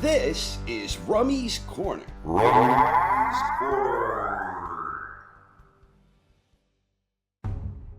This is Rummy's Corner.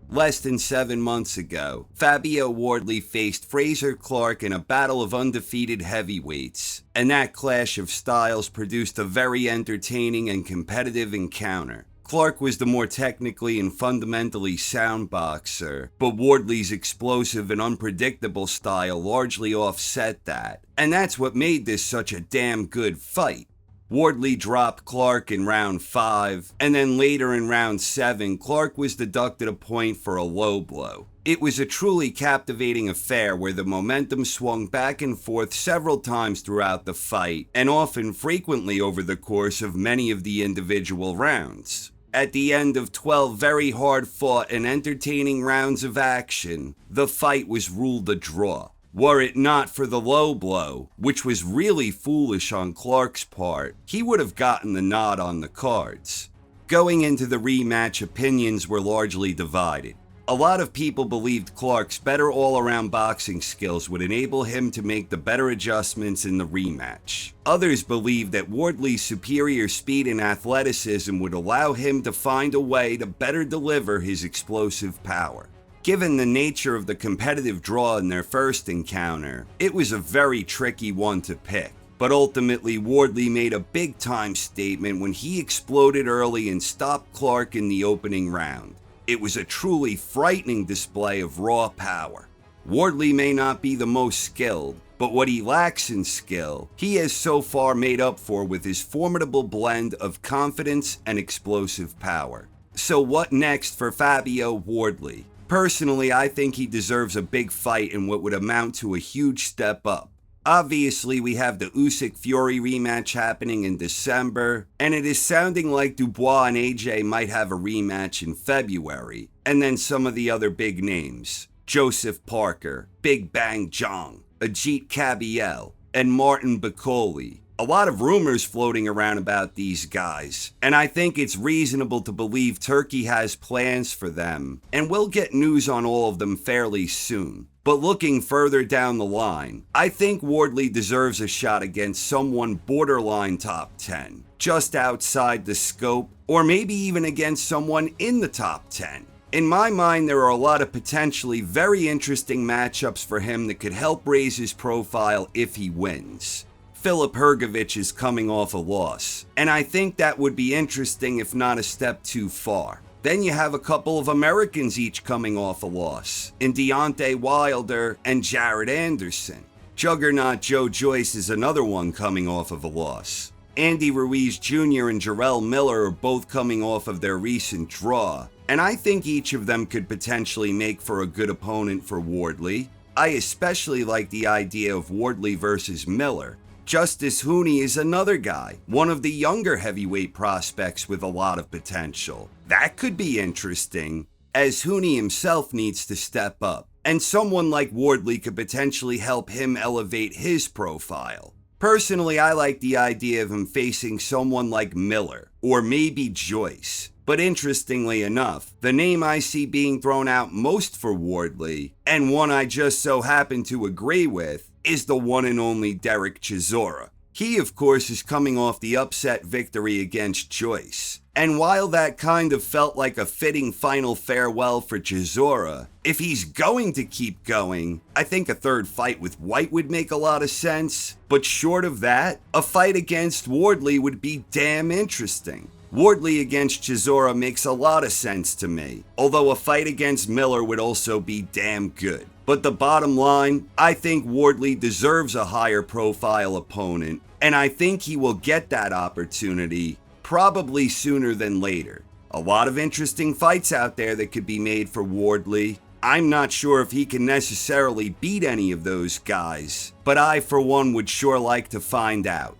Less than 7 months ago, Fabio Wardley faced Frazer Clarke in a battle of undefeated heavyweights, and that clash of styles produced a very entertaining and competitive encounter. Clarke was the more technically and fundamentally sound boxer, but Wardley's explosive and unpredictable style largely offset that, and that's what made this such a damn good fight. Wardley dropped Clarke in round 5, and then later in round 7, Clarke was deducted a point for a low blow. It was a truly captivating affair where the momentum swung back and forth several times throughout the fight, and often frequently over the course of many of the individual rounds. At the end of 12 very hard-fought and entertaining rounds of action, the fight was ruled a draw. Were it not for the low blow, which was really foolish on Clarke's part, he would have gotten the nod on the cards. Going into the rematch, opinions were largely divided. A lot of people believed Clarke's better all-around boxing skills would enable him to make the better adjustments in the rematch. Others believed that Wardley's superior speed and athleticism would allow him to find a way to better deliver his explosive power. Given the nature of the competitive draw in their first encounter, it was a very tricky one to pick. But ultimately, Wardley made a big-time statement when he exploded early and stopped Clarke in the opening round. It was a truly frightening display of raw power. Wardley may not be the most skilled, but what he lacks in skill, he has so far made up for with his formidable blend of confidence and explosive power. So what next for Fabio Wardley? Personally, I think he deserves a big fight in what would amount to a huge step up. Obviously, we have the Usyk-Fury rematch happening in December, and it is sounding like Dubois and AJ might have a rematch in February, and then some of the other big names. Joseph Parker, Big Bang Jong, Ajit Kabiel, and Martin Bakole. A lot of rumors floating around about these guys, and I think it's reasonable to believe Turkey has plans for them, and we'll get news on all of them fairly soon. But looking further down the line, I think Wardley deserves a shot against someone borderline top 10, just outside the scope, or maybe even against someone in the top 10. In my mind, there are a lot of potentially very interesting matchups for him that could help raise his profile if he wins. Filip Hrgović is coming off a loss, and I think that would be interesting if not a step too far. Then you have a couple of Americans each coming off a loss, in Deontay Wilder and Jared Anderson. Juggernaut Joe Joyce is another one coming off of a loss. Andy Ruiz Jr. and Jarrell Miller are both coming off of their recent draw, and I think each of them could potentially make for a good opponent for Wardley. I especially like the idea of Wardley versus Miller. Justice Hooney is another guy, one of the younger heavyweight prospects with a lot of potential. That could be interesting, as Hooney himself needs to step up, and someone like Wardley could potentially help him elevate his profile. Personally, I like the idea of him facing someone like Miller, or maybe Joyce. But interestingly enough, the name I see being thrown out most for Wardley, and one I just so happen to agree with, is the one and only Derek Chisora. He, of course, is coming off the upset victory against Joyce. And while that kind of felt like a fitting final farewell for Chisora, if he's going to keep going, I think a third fight with White would make a lot of sense. But short of that, a fight against Wardley would be damn interesting. Wardley against Chisora makes a lot of sense to me, although a fight against Miller would also be damn good. But the bottom line, I think Wardley deserves a higher profile opponent, and I think he will get that opportunity probably sooner than later. A lot of interesting fights out there that could be made for Wardley. I'm not sure if he can necessarily beat any of those guys, but I for one would sure like to find out.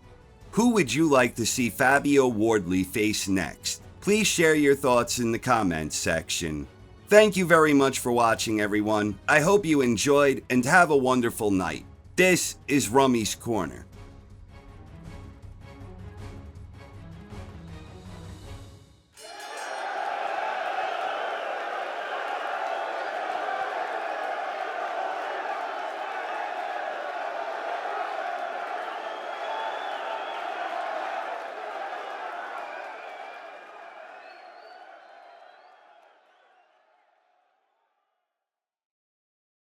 Who would you like to see Fabio Wardley face next? Please share your thoughts in the comments section. Thank you very much for watching, everyone. I hope you enjoyed and have a wonderful night. This is Rummy's Corner.